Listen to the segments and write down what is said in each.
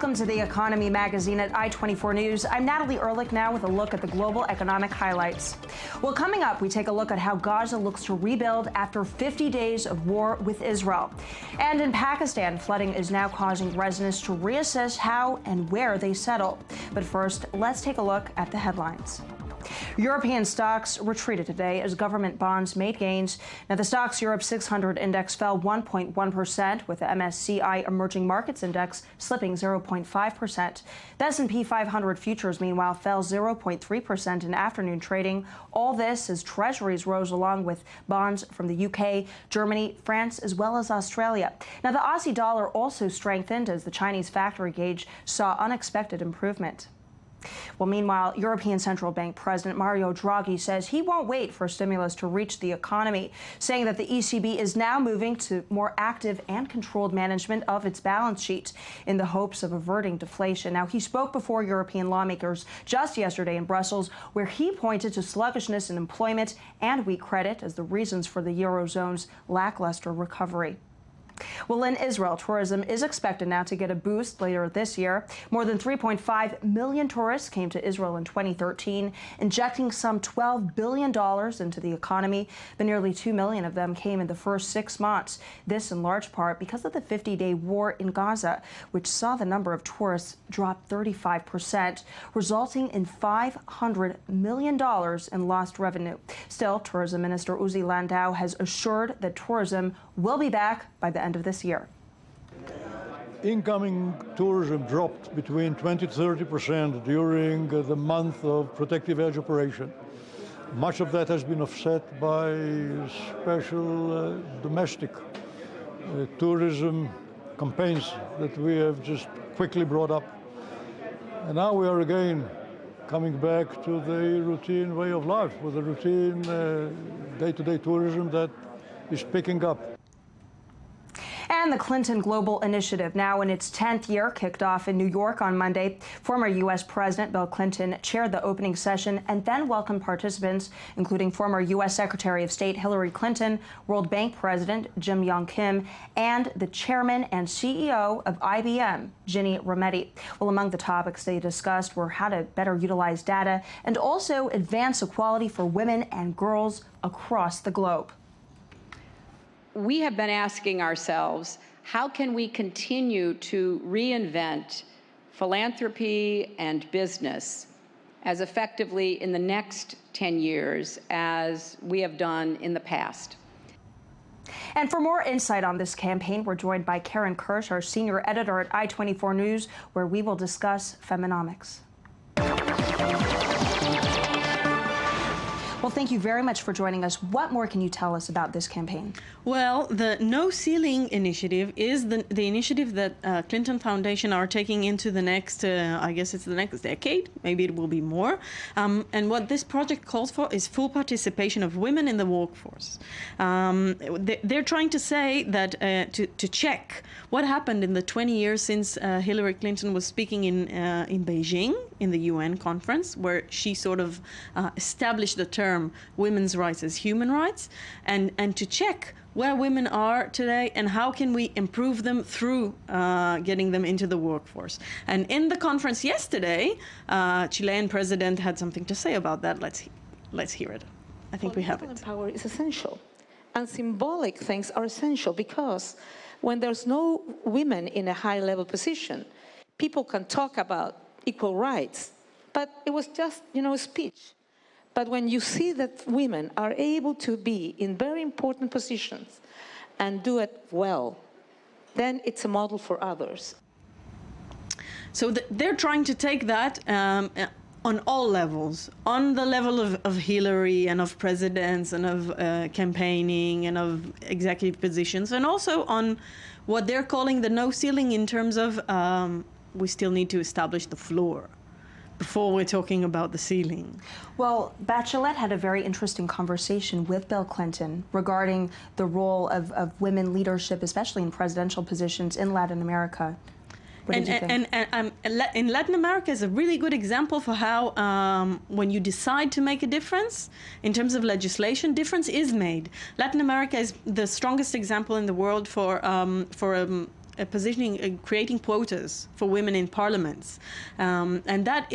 Welcome to The Economy Magazine at I-24 News. I'm Natalie Ehrlich now with a look at the global economic highlights. Well, coming up, we take a look at how Gaza looks to rebuild after 50 days of war with Israel. And in Pakistan, flooding is now causing residents to reassess how and where they settle. But first, let's take a look at the headlines. European stocks retreated today as government bonds made gains. Now, the Stocks Europe 600 index fell 1.1%, with the MSCI Emerging Markets Index slipping 0.5%. The S&P 500 futures, meanwhile, fell 0.3% in afternoon trading. All this as treasuries rose along with bonds from the UK, Germany, France, as well as Australia. Now, the Aussie dollar also strengthened as the Chinese factory gauge saw unexpected improvement. Well, meanwhile, European Central Bank President Mario Draghi says he won't wait for stimulus to reach the economy, saying that the ECB is now moving to more active and controlled management of its balance sheet in the hopes of averting deflation. Now, he spoke before European lawmakers just yesterday in Brussels, where he pointed to sluggishness in employment and weak credit as the reasons for the Eurozone's lackluster recovery. Well, in Israel, tourism is expected now to get a boost later this year. More than 3.5 million tourists came to Israel in 2013, injecting some $12 billion into the economy, but nearly 2 million of them came in the first 6 months. This in large part because of the 50-day war in Gaza, which saw the number of tourists drop 35%, resulting in $500 million in lost revenue. Still, Tourism Minister Uzi Landau has assured that tourism will be back by the end of this year. Incoming tourism dropped between 20 to 30% during the month of protective edge operation. Much of that has been offset by special domestic tourism campaigns that we have just quickly brought up. And now we are again coming back to the routine way of life, with the routine day-to-day tourism that is picking up. And the Clinton Global Initiative, now in its 10th year, kicked off in New York on Monday. Former U.S. President Bill Clinton chaired the opening session and then welcomed participants, including former U.S. Secretary of State Hillary Clinton, World Bank President Jim Yong Kim, and the chairman and CEO of IBM, Ginni Rometty. Well, among the topics they discussed were how to better utilize data and also advance equality for women and girls across the globe. We have been asking ourselves, how can we continue to reinvent philanthropy and business as effectively in the next 10 years as we have done in the past? And for more insight on this campaign, we're joined by Karen Kirsch, our senior editor at I-24 News, where we will discuss feminomics. Well, thank you very much for joining us. What more can you tell us about this campaign? Well, the No Ceiling initiative is the initiative that Clinton Foundation are taking into the next, I guess it's the next decade, maybe it will be more. And what this project calls for is full participation of women in the workforce. They're trying to say that to check what happened in the 20 years since Hillary Clinton was speaking in Beijing in the UN conference, where she sort of established the term women's rights as human rights, and to check where women are today and how can we improve them through getting them into the workforce. And in the conference yesterday, Chilean president had something to say about that. Let's hear it. I think we have it. Power is essential, and symbolic things are essential, because when there's no women in a high-level position, people can talk about equal rights, but it was just, a speech. But when you see that women are able to be in very important positions and do it well, then it's a model for others. So they're trying to take that on all levels, on the level of Hillary and of presidents and of campaigning and of executive positions, and also on what they're calling the no ceiling in terms of we still need to establish the floor before we're talking about the ceiling. Well, Bachelet had a very interesting conversation with Bill Clinton regarding the role of women leadership, especially in presidential positions in Latin America. What did you think? And in Latin America is a really good example for how when you decide to make a difference in terms of legislation, difference is made. Latin America is the strongest example in the world for positioning, creating quotas for women in parliaments, and that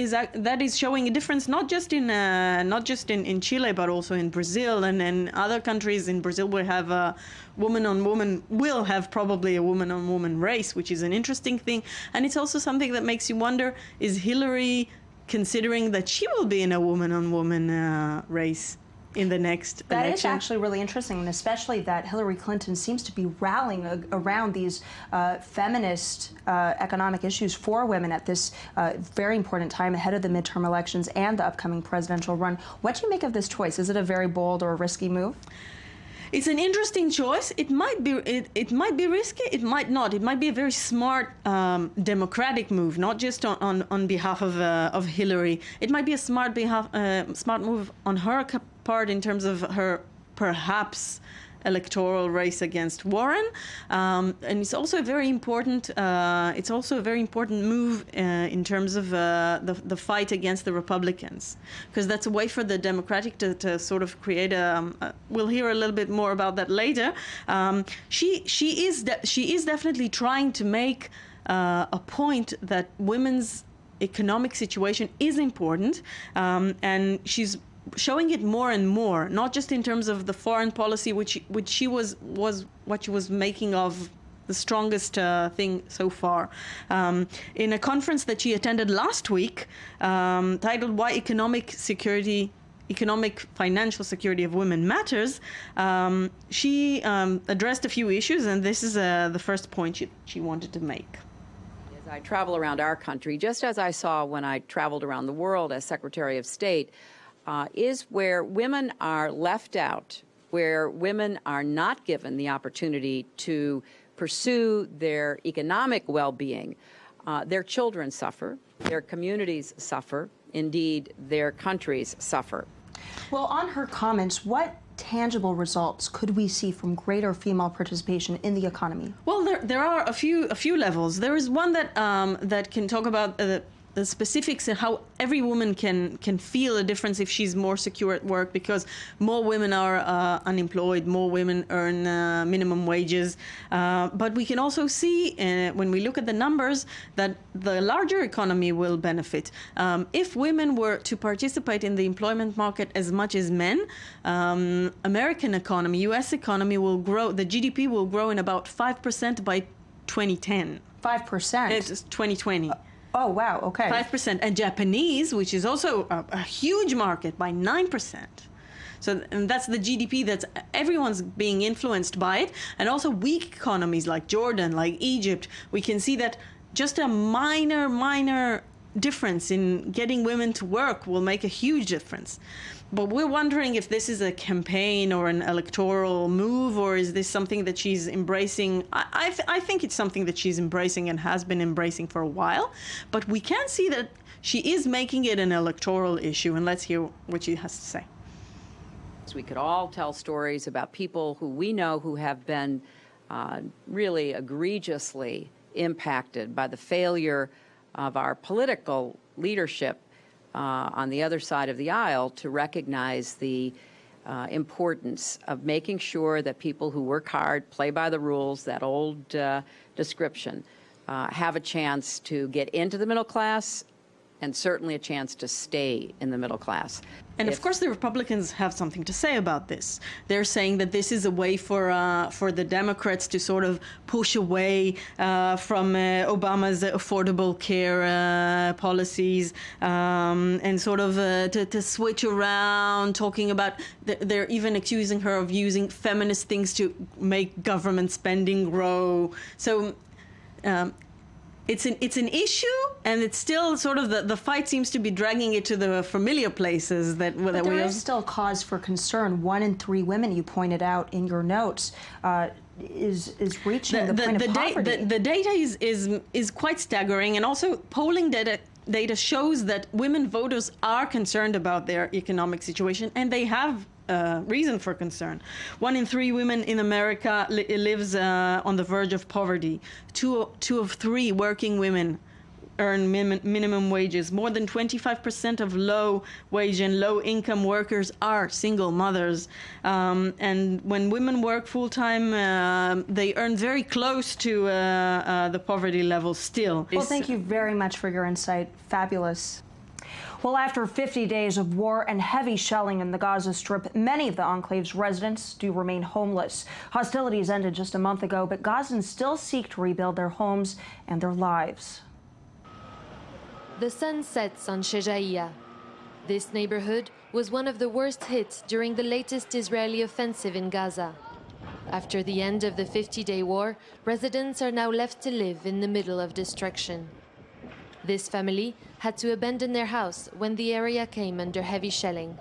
is showing a difference not just in Chile, but also in Brazil and in other countries. In Brazil, we have a woman-on-woman. We'll have probably a woman-on-woman race, which is an interesting thing, and it's also something that makes you wonder: is Hillary considering that she will be in a woman-on-woman race in the next election? That is actually really interesting, and especially that Hillary Clinton seems to be rallying around these feminist economic issues for women at this very important time ahead of the midterm elections and the upcoming presidential run. What do you make of this choice? Is it a very bold or a risky move? It's an interesting choice. It might be risky. It might not. It might be a very smart democratic move, not just on behalf of Hillary. It might be a smart move on her part in terms of her perhaps electoral race against Warren, and it's also a very important. It's also a very important move in terms of the fight against the Republicans, because that's a way for the Democratic to sort of create a. We'll hear a little bit more about that later. She is definitely trying to make a point that women's economic situation is important, and she's showing it more and more, not just in terms of the foreign policy, which she was what she was making of the strongest thing so far. In a conference that she attended last week, titled "Why Economic Financial Security of Women Matters," she addressed a few issues, and this is the first point she wanted to make. As I travel around our country, just as I saw when I traveled around the world as Secretary of State, is where women are left out, where women are not given the opportunity to pursue their economic well-being. Their children suffer, their communities suffer, indeed, their countries suffer. Well, on her comments, what tangible results could we see from greater female participation in the economy? Well, there are a few levels. There is one that can talk about the specifics and how every woman can feel a difference if she's more secure at work, because more women are unemployed, more women earn minimum wages. But we can also see, when we look at the numbers, that the larger economy will benefit. If women were to participate in the employment market as much as men, American economy, U.S. economy will grow, the GDP will grow in about 5% by 2010. 5%? It's 2020. Oh, wow, okay. 5%. And Japanese, which is also a huge market, by 9%. So, and that's the GDP that's everyone's being influenced by it. And also weak economies like Jordan, like Egypt, we can see that just a minor difference in getting women to work will make a huge difference. But we're wondering if this is a campaign or an electoral move, or is this something that she's embracing? I think it's something that she's embracing and has been embracing for a while. But we can see that she is making it an electoral issue, and let's hear what she has to say. We could all tell stories about people who we know who have been really egregiously impacted by the failure of our political leadership on the other side of the aisle to recognize the importance of making sure that people who work hard, play by the rules, that old description, have a chance to get into the middle class and certainly a chance to stay in the middle class. And of course, the Republicans have something to say about this. They're saying that this is a way for the Democrats to sort of push away from Obama's affordable care policies and sort of to switch around, talking about, they're even accusing her of using feminist things to make government spending grow. So it's an issue, and it's still sort of the fight seems to be dragging it to the familiar places that but there is still cause for concern. 1 in 3 women, you pointed out in your notes, is reaching the point of poverty. The data is quite staggering, and also polling data shows that women voters are concerned about their economic situation, and they have reason for concern. 1 in 3 women in America lives on the verge of poverty. Two of 3 working women earn minimum wages. More than 25% of low-wage and low-income workers are single mothers. And when women work full-time, they earn very close to the poverty level still. Well, thank you very much for your insight. Fabulous. Well, after 50 days of war and heavy shelling in the Gaza Strip, many of the enclave's residents do remain homeless. Hostilities ended just a month ago, but Gazans still seek to rebuild their homes and their lives. The sun sets on Shejaiya. This neighborhood was one of the worst hit during the latest Israeli offensive in Gaza. After the end of the 50-day war, residents are now left to live in the middle of destruction. This family had to abandon their house when the area came under heavy shelling.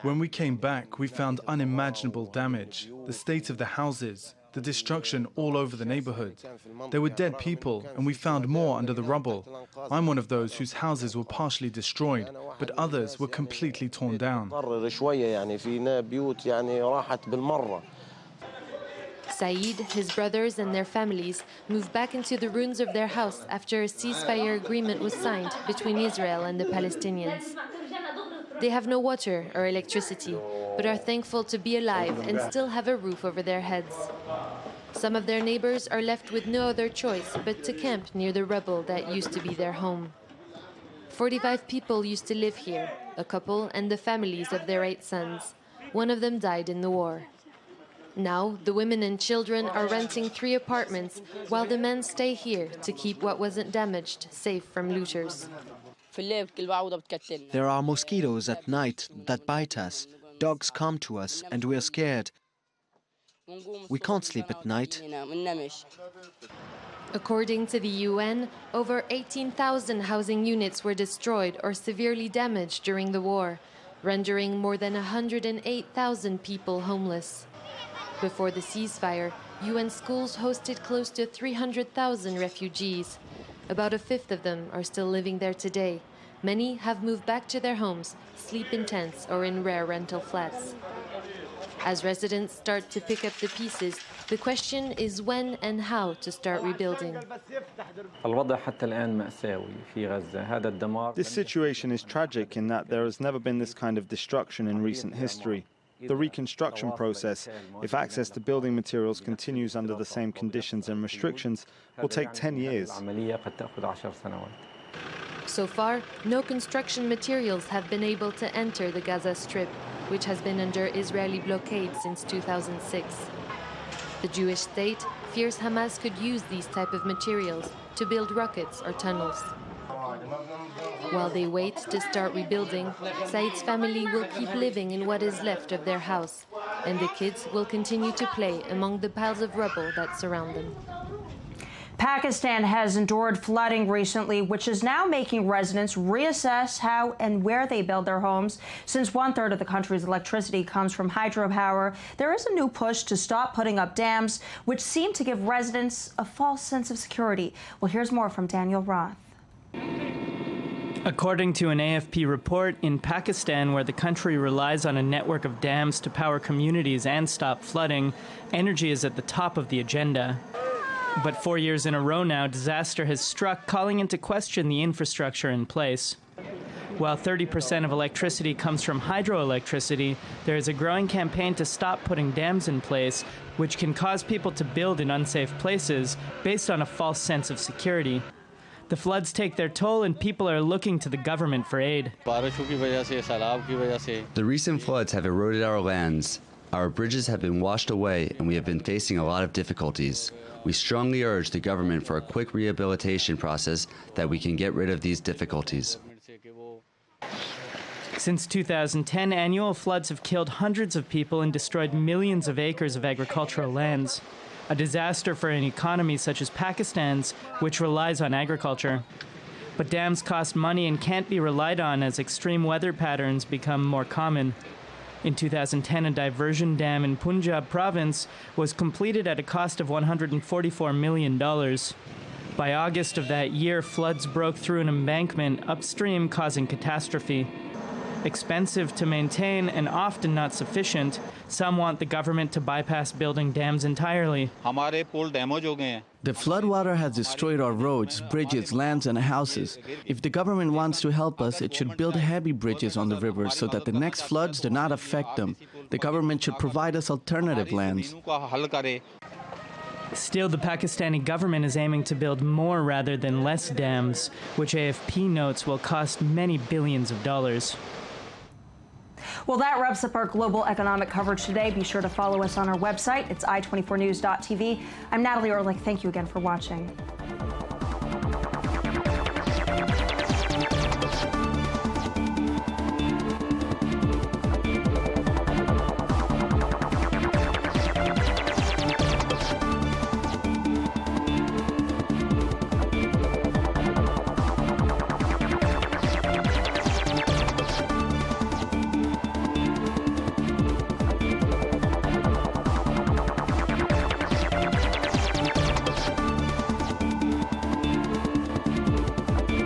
When we came back, we found unimaginable damage, the state of the houses, the destruction all over the neighborhood. There were dead people, and we found more under the rubble. I'm one of those whose houses were partially destroyed, but others were completely torn down. Saeed, his brothers and their families moved back into the ruins of their house after a ceasefire agreement was signed between Israel and the Palestinians. They have no water or electricity, but are thankful to be alive and still have a roof over their heads. Some of their neighbors are left with no other choice but to camp near the rubble that used to be their home. 45 people used to live here, a couple and the families of their 8 sons. One of them died in the war. Now, the women and children are renting 3 apartments, while the men stay here to keep what wasn't damaged safe from looters. There are mosquitoes at night that bite us. Dogs come to us and we are scared. We can't sleep at night. According to the UN, over 18,000 housing units were destroyed or severely damaged during the war, rendering more than 108,000 people homeless. Before the ceasefire, UN schools hosted close to 300,000 refugees. About a fifth of them are still living there today. Many have moved back to their homes, sleep in tents or in rare rental flats. As residents start to pick up the pieces, the question is when and how to start rebuilding. This situation is tragic in that there has never been this kind of destruction in recent history. The reconstruction process, if access to building materials continues under the same conditions and restrictions, will take 10 years. So far, no construction materials have been able to enter the Gaza Strip, which has been under Israeli blockade since 2006. The Jewish state fears Hamas could use these type of materials to build rockets or tunnels. While they wait to start rebuilding, Said's family will keep living in what is left of their house, and the kids will continue to play among the piles of rubble that surround them. Pakistan has endured flooding recently, which is now making residents reassess how and where they build their homes. Since 1/3 of the country's electricity comes from hydropower, there is a new push to stop putting up dams, which seem to give residents a false sense of security. Well, here's more from Daniel Roth. According to an AFP report, in Pakistan, where the country relies on a network of dams to power communities and stop flooding, energy is at the top of the agenda. But 4 years in a row now, disaster has struck, calling into question the infrastructure in place. While 30% of electricity comes from hydroelectricity, there is a growing campaign to stop putting dams in place, which can cause people to build in unsafe places based on a false sense of security. The floods take their toll, and people are looking to the government for aid. The recent floods have eroded our lands. Our bridges have been washed away, and we have been facing a lot of difficulties. We strongly urge the government for a quick rehabilitation process that we can get rid of these difficulties. Since 2010, annual floods have killed hundreds of people and destroyed millions of acres of agricultural lands. A disaster for an economy such as Pakistan's, which relies on agriculture. But dams cost money and can't be relied on as extreme weather patterns become more common. In 2010, a diversion dam in Punjab province was completed at a cost of $144 million. By August of that year, floods broke through an embankment upstream, causing catastrophe. expensive to maintain and often not sufficient. Some want the government to bypass building dams entirely. The floodwater has destroyed our roads, bridges, lands, and houses. If the government wants to help us, it should build heavy bridges on the rivers so that the next floods do not affect them. The government should provide us alternative lands. Still, the Pakistani government is aiming to build more rather than less dams, which AFP notes will cost many billions of dollars. Well, that wraps up our global economic coverage today. Be sure to follow us on our website. It's i24news.tv. I'm Natalie Ehrlich. Thank you again for watching.